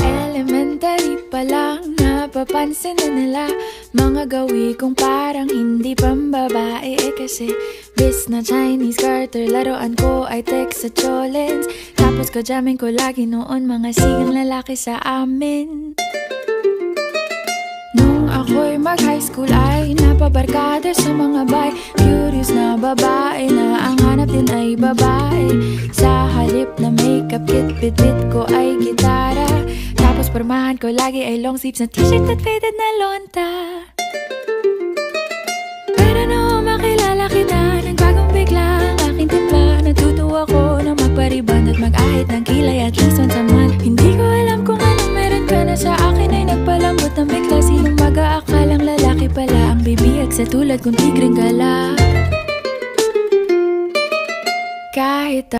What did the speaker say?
Elementary pa lang, napapansin na nila mga gawi kong parang hindi pambabae. Kasi bis na Chinese garter, laruan ko ay text sa cholens. Tapos ko jamming ko lagi noon mga sigang lalaki sa amin. Nung ako'y mag-high school ay napabarkada sa mga bay. Curious na babae na ang hanap din ay babae. Sa halip na makeup kit, bit-bit ko ay gitara. Tapos pormahan ko lagi ay long sleeves na t-shirt at faded na lonta. Pero nung makilala kita, nagbagong bigla ang aking timpla. Natutuwa ko na magpariband at mag-ahit ng kilay at least once a month. Hindi ko alam kung anong meron ka na sa akin ay nagpalambot ng bigla. Sinong mag-aakalang lalaki pala ang bibiyag sa tulad kong tigreng gala.